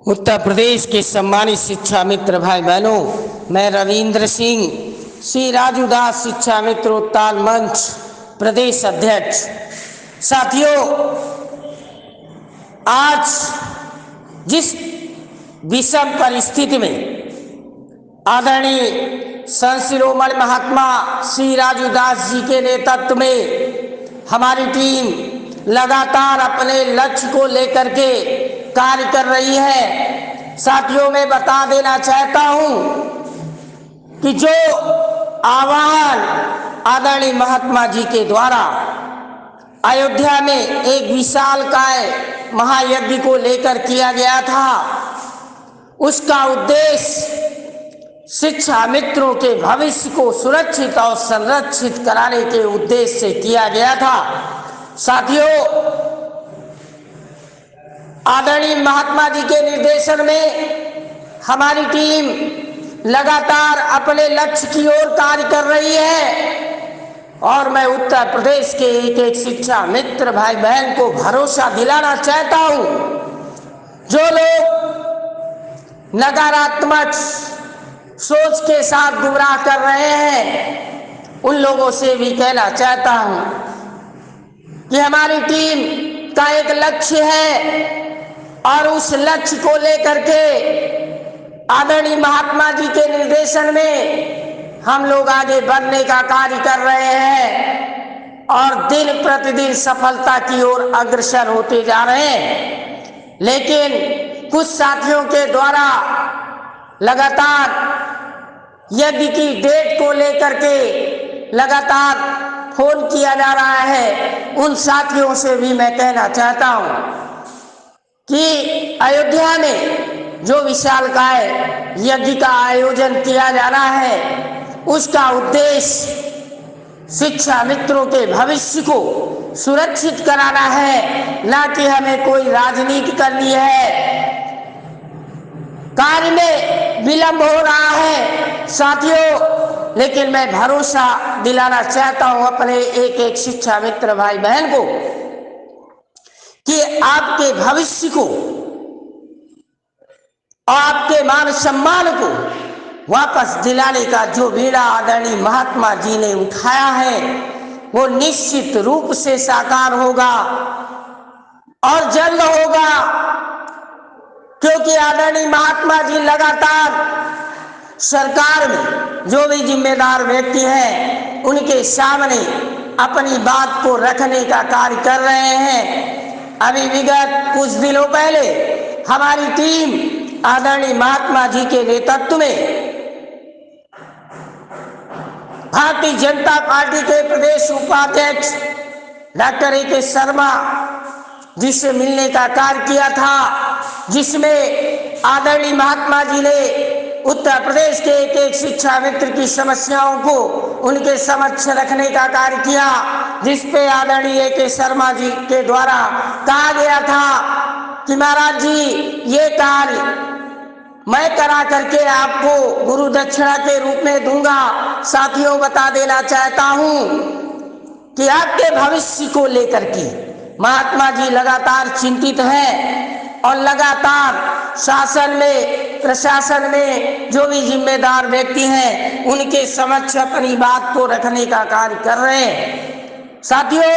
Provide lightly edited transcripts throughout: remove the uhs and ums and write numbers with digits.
उत्तर प्रदेश के सम्मानित शिक्षा मित्र भाई बहनों, मैं रविंद्र सिंह, श्री राजूदास शिक्षा मित्र उत्ताल मंच प्रदेश अध्यक्ष। साथियों, आज जिस विषम परिस्थिति में आदरणीय संत शिरोमणि महात्मा श्री राजूदास जी के नेतृत्व में हमारी टीम लगातार अपने लक्ष्य को लेकर के कार्य कर रही है। साथियों, मैं बता देना चाहता हूं कि जो आह्वान आदरणीय महात्मा जी के द्वारा अयोध्या में एक विशालकाय महायज्ञ को लेकर किया गया था, उसका उद्देश्य शिक्षा मित्रों के भविष्य को सुरक्षित और संरक्षित कराने के उद्देश्य से किया गया था। साथियों, आदरणीय महात्मा जी के निर्देशन में हमारी टीम लगातार अपने लक्ष्य की ओर कार्य कर रही है और मैं उत्तर प्रदेश के एक एक शिक्षा मित्र भाई बहन को भरोसा दिलाना चाहता हूं, जो लोग नकारात्मक सोच के साथ गुमराह कर रहे हैं, उन लोगों से भी कहना चाहता हूं कि हमारी टीम का एक लक्ष्य है और उस लक्ष्य को लेकर के आदरणीय महात्मा जी के निर्देशन में हम लोग आगे बढ़ने का कार्य कर रहे हैं और दिन प्रतिदिन सफलता की ओर अग्रसर होते जा रहे हैं। लेकिन कुछ साथियों के द्वारा लगातार यज्ञ की डेट को लेकर के लगातार फोन किया जा रहा है। उन साथियों से भी मैं कहना चाहता हूं कि अयोध्या में जो विशालकाय यज्ञ का आयोजन किया जा रहा है, उसका उद्देश्य शिक्षा मित्रों के भविष्य को सुरक्षित कराना है, ना कि हमें कोई राजनीति करनी है। कार्य में विलंब हो रहा है साथियों, लेकिन मैं भरोसा दिलाना चाहता हूं अपने एक एक शिक्षा मित्र भाई बहन को कि आपके भविष्य को और आपके मान सम्मान को वापस दिलाने का जो बीड़ा आदरणीय महात्मा जी ने उठाया है, वो निश्चित रूप से साकार होगा और जल्द होगा, क्योंकि आदरणीय महात्मा जी लगातार सरकार में जो भी जिम्मेदार व्यक्ति हैं, उनके सामने अपनी बात को रखने का कार्य कर रहे हैं। अभी विगत कुछ दिनों पहले हमारी टीम आदरणीय महात्मा जी के नेतृत्व में भारतीय जनता पार्टी के प्रदेश उपाध्यक्ष डॉक्टर ए.के. शर्मा जी से मिलने का कार्य किया था, जिसमें आदरणीय महात्मा जी ने उत्तर प्रदेश के एक एक शिक्षा मित्र की समस्याओं को उनके समक्ष रखने का कार्य किया, जिसपे आदरणीय ए.के. शर्मा जी के द्वारा कहा गया था कि महाराज जी, ये कार्य मैं करा करके आपको गुरु दक्षिणा के रूप में दूंगा। साथियों, बता देना चाहता हूं कि आपके भविष्य को लेकर के महात्मा जी लगातार चिंतित हैं और लगातार शासन में, प्रशासन में जो भी जिम्मेदार व्यक्ति हैं, उनके समक्ष अपनी बात को रखने का कार्य कर रहे हैं। साथियों,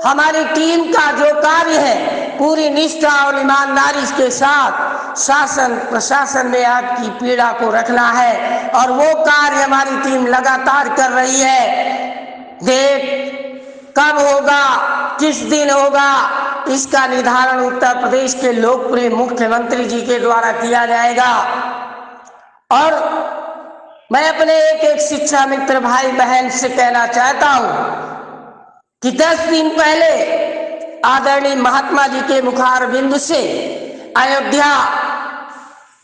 हमारी टीम का जो कार्य है, पूरी निष्ठा और ईमानदारी के साथ शासन प्रशासन में आपकी पीड़ा को रखना है और वो कार्य हमारी टीम लगातार कर रही है। डेट कब होगा, किस दिन होगा, इसका निर्धारण उत्तर प्रदेश के लोकप्रिय मुख्यमंत्री जी के द्वारा किया जाएगा। और मैं अपने एक एक शिक्षा मित्र भाई बहन से कहना चाहता हूं कि 10 दिन पहले आदरणीय महात्मा जी के मुखारबिंद से अयोध्या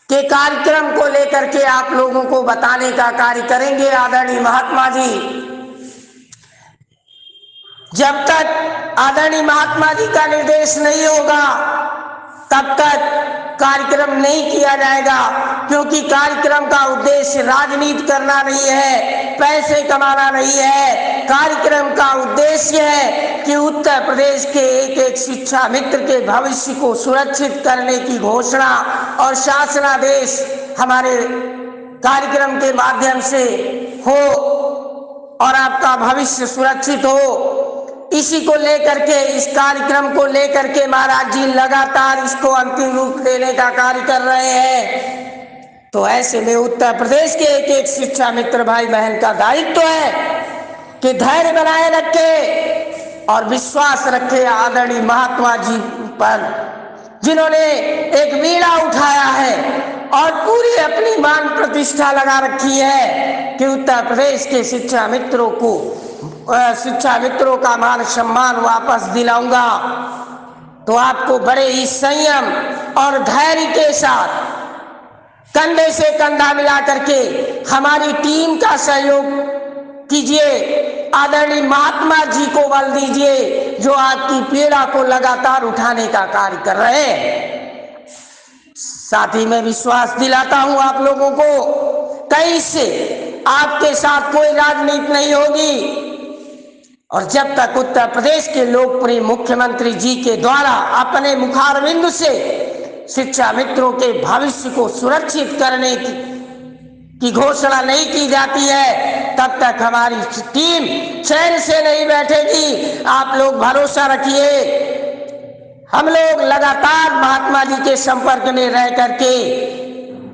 के कार्यक्रम को लेकर के आप लोगों को बताने का कार्य करेंगे। आदरणीय महात्मा जी, जब तक आदरणीय महात्मा जी का निर्देश नहीं होगा, तब तक कार्यक्रम नहीं किया जाएगा, क्योंकि कार्यक्रम का उद्देश्य राजनीति करना नहीं है, पैसे कमाना नहीं है। कार्यक्रम का उद्देश्य है कि उत्तर प्रदेश के एक एक शिक्षा मित्र के भविष्य को सुरक्षित करने की घोषणा और शासनादेश हमारे कार्यक्रम के माध्यम से हो और आपका भविष्य सुरक्षित हो। इसी को लेकर के, इस कार्यक्रम को लेकर के महाराज जी लगातार इसको अंतिम रूप देने का कार्य कर रहे हैं। तो ऐसे में उत्तर प्रदेश के एक एक शिक्षा मित्र भाई बहन का दायित्व है कि धैर्य बनाए रखे और विश्वास रखे आदरणीय महात्मा जी पर, जिन्होंने एक बीड़ा उठाया है और पूरी अपनी मान प्रतिष्ठा लगा रखी है कि उत्तर प्रदेश के शिक्षा मित्रों का मान सम्मान वापस दिलाऊंगा। तो आपको बड़े ही संयम और धैर्य के साथ कंधे से कंधा मिला करके हमारी टीम का सहयोग कीजिए। आदरणीय महात्मा जी को बल दीजिए, जो आपकी पीड़ा को लगातार उठाने का कार्य कर रहे हैं। साथ ही मैं विश्वास दिलाता हूं आप लोगों को, कहीं से आपके साथ कोई राजनीति नहीं होगी। और जब तक उत्तर प्रदेश के लोकप्रिय मुख्यमंत्री जी के द्वारा अपने मुखारविंद से शिक्षा मित्रों के भविष्य को सुरक्षित करने की घोषणा नहीं की जाती है, तब तक हमारी टीम चैन से नहीं बैठेगी। आप लोग भरोसा रखिए, हम लोग लगातार महात्मा जी के संपर्क में रह करके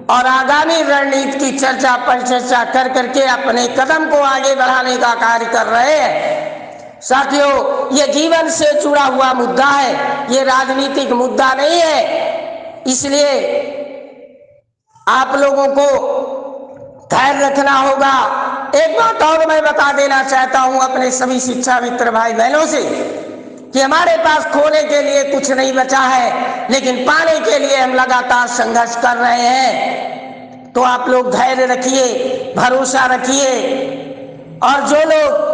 और आगामी रणनीति की चर्चा परिचर्चा कर करके अपने कदम को आगे बढ़ाने का कार्य कर रहे हैं। साथियों, ये जीवन से जुड़ा हुआ मुद्दा है, ये राजनीतिक मुद्दा नहीं है। इसलिए आप लोगों को धैर्य रखना होगा। एक बात और मैं बता देना चाहता हूं अपने सभी शिक्षा मित्र भाई बहनों से कि हमारे पास खोने के लिए कुछ नहीं बचा है, लेकिन पाने के लिए हम लगातार संघर्ष कर रहे हैं। तो आप लोग धैर्य रखिए, भरोसा रखिए। और जो लोग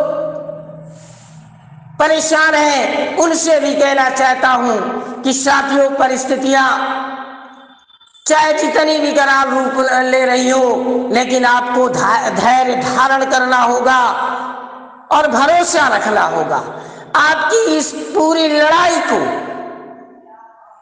परेशान हैं उनसे भी कहना चाहता हूं कि साथियों, परिस्थितियां चाहे जितनी भी खराब रूप ले रही हो, लेकिन आपको धैर्य धारण करना होगा और भरोसा रखना होगा। आपकी इस पूरी लड़ाई को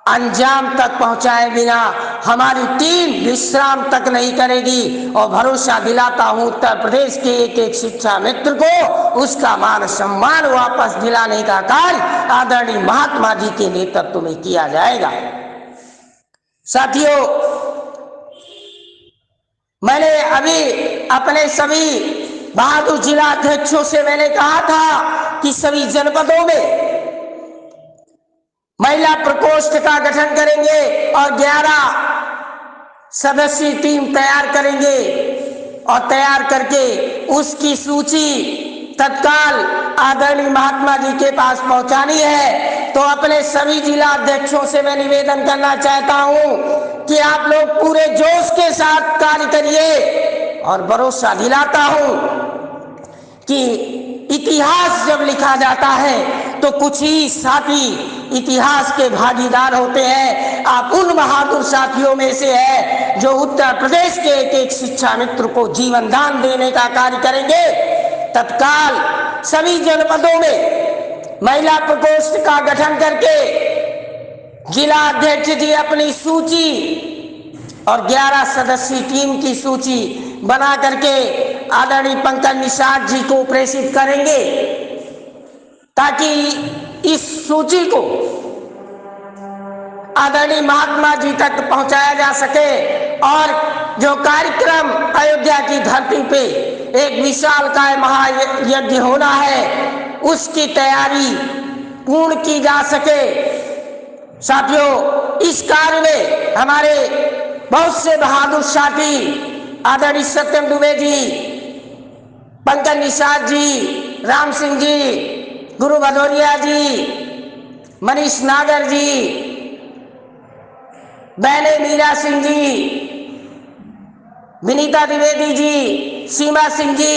अंजाम तक पहुंचाए बिना हमारी टीम विश्राम तक नहीं करेगी। और भरोसा दिलाता हूं उत्तर प्रदेश के एक एक शिक्षा मित्र को उसका मान सम्मान वापस दिलाने का कार्य आदरणीय महात्मा जी के नेतृत्व में किया जाएगा। साथियों, मैंने अभी अपने सभी बहादुर जिला अध्यक्षों से मैंने कहा था कि सभी जनपदों में महिला प्रकोष्ठ का गठन करेंगे और 11 सदस्यीय टीम तैयार करेंगे और तैयार करके उसकी सूची तत्काल आदरणीय महात्मा जी के पास पहुंचानी है। तो अपने सभी जिला अध्यक्षों से मैं निवेदन करना चाहता हूं कि आप लोग पूरे जोश के साथ कार्य करिए। और भरोसा दिलाता हूं कि इतिहास जब लिखा जाता है तो कुछ ही साथी इतिहास के भागीदार होते हैं। आप उन बहादुर साथियों में से है जो उत्तर प्रदेश के एक एक शिक्षा मित्र को जीवन दान देने का कार्य करेंगे। तत्काल सभी जनपदों में महिला प्रकोष्ठ का गठन करके जिला अध्यक्ष जी अपनी सूची और 11 सदस्यीय टीम की सूची बना करके आदरणीय पंकज निषाद जी को प्रेषित करेंगे, ताकि इस सूची को आदरणीय महात्मा जी तक पहुंचाया जा सके और जो कार्यक्रम अयोध्या की धरती पे एक विशालकाय महायज्ञ होना है उसकी तैयारी पूर्ण की जा सके। साथियों, इस कार्य में हमारे बहुत से बहादुर साथी आदरणीय सत्यम दुबे जी, पंकज निषाद जी, राम सिंह जी, गुरु भदौरिया जी, मनीष नागर जी, बहने मीरा सिंह जी, विनीता द्विवेदी जी, सीमा सिंह जी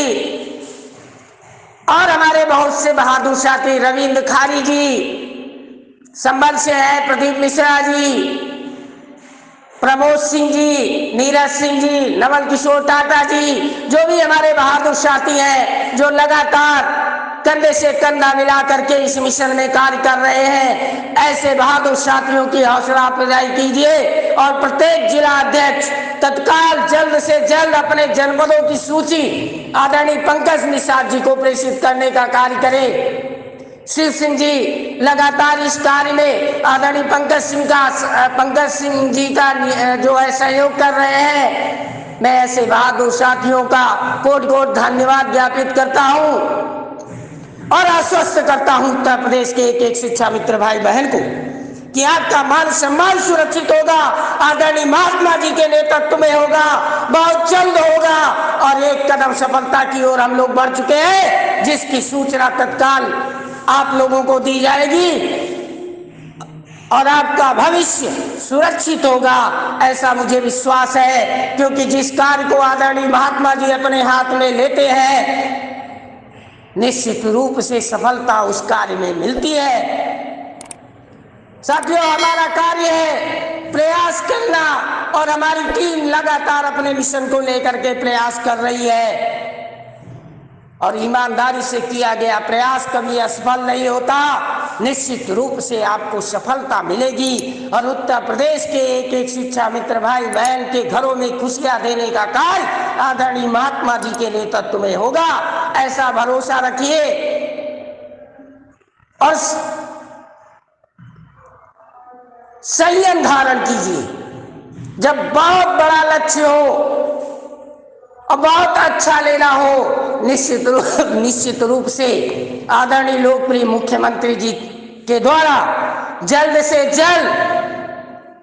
और हमारे बहुत से बहादुर साथी रविंद्र खारी जी, संभल से है प्रदीप मिश्रा जी, प्रमोद सिंह जी, नीरज सिंह जी, नवल किशोर टाटा जी, जो भी हमारे बहादुर साथी हैं जो लगातार कंधे से कंधा मिला करके इस मिशन में कार्य कर रहे हैं, ऐसे बहादुर साथियों की हौसला अफजाई कीजिए और प्रत्येक जिला अध्यक्ष तत्काल जल्द से जल्द अपने जनपदों की सूची आदरणीय पंकज निषाद जी को प्रेषित करने का कार्य करें। शिव सिंह जी लगातार इस कार्य में आदरणीय पंकज सिंह जी का जो है सहयोग कर रहे हैं। मैं ऐसे बहादुर साथियों का कोट कोट धन्यवाद ज्ञापित करता हूं और आश्वस्त करता हूं उत्तर प्रदेश के एक एक शिक्षा मित्र भाई बहन को कि आपका मान सम्मान सुरक्षित होगा, आदरणीय महात्मा जी के नेतृत्व में होगा, बहुत जल्द होगा और एक कदम सफलता की ओर हम लोग बढ़ चुके हैं, जिसकी सूचना तत्काल आप लोगों को दी जाएगी और आपका भविष्य सुरक्षित होगा, ऐसा मुझे विश्वास है। क्योंकि जिस कार्य को आदरणीय महात्मा जी अपने हाथ में लेते हैं, निश्चित रूप से सफलता उस कार्य में मिलती है। साथियों, हमारा कार्य है प्रयास करना और हमारी टीम लगातार अपने मिशन को लेकर के प्रयास कर रही है और ईमानदारी से किया गया प्रयास कभी असफल नहीं होता। निश्चित रूप से आपको सफलता मिलेगी और उत्तर प्रदेश के एक एक शिक्षा मित्र भाई बहन के घरों में खुशियां देने का कार्य आदरणीय महात्मा जी के नेतृत्व में होगा, ऐसा भरोसा रखिए और संयम धारण कीजिए। जब बहुत बड़ा लक्ष्य हो और बहुत अच्छा लेना हो, निश्चित रूप से आदरणीय लोकप्रिय मुख्यमंत्री जी के द्वारा जल्द से जल्द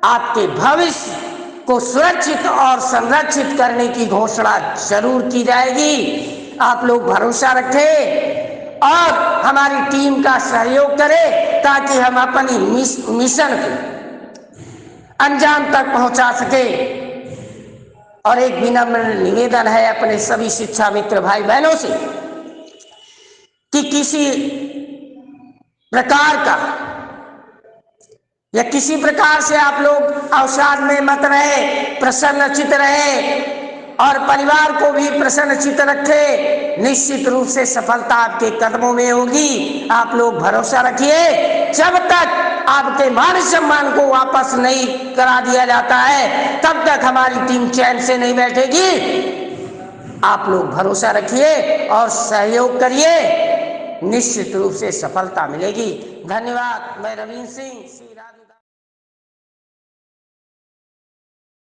आपके भविष्य को सुरक्षित और संरक्षित करने की घोषणा जरूर की जाएगी। आप लोग भरोसा रखें और हमारी टीम का सहयोग करें ताकि हम अपनी मिशन को अंजाम तक पहुंचा सके। और एक विनम्र निवेदन है अपने सभी शिक्षा मित्र भाई बहनों से कि किसी प्रकार का या किसी प्रकार से आप लोग अवसाद में मत रहे, प्रसन्नचित रहे और परिवार को भी प्रसन्नचित रखे। निश्चित रूप से सफलता आपके कदमों में होगी। आप लोग भरोसा रखिए। जब तक आपके मान सम्मान को वापस नहीं करा दिया जाता है, तब तक हमारी टीम चैन से नहीं बैठेगी। आप लोग भरोसा रखिए और सहयोग करिए, निश्चित रूप से सफलता मिलेगी। धन्यवाद। मैं रवीन सिंह।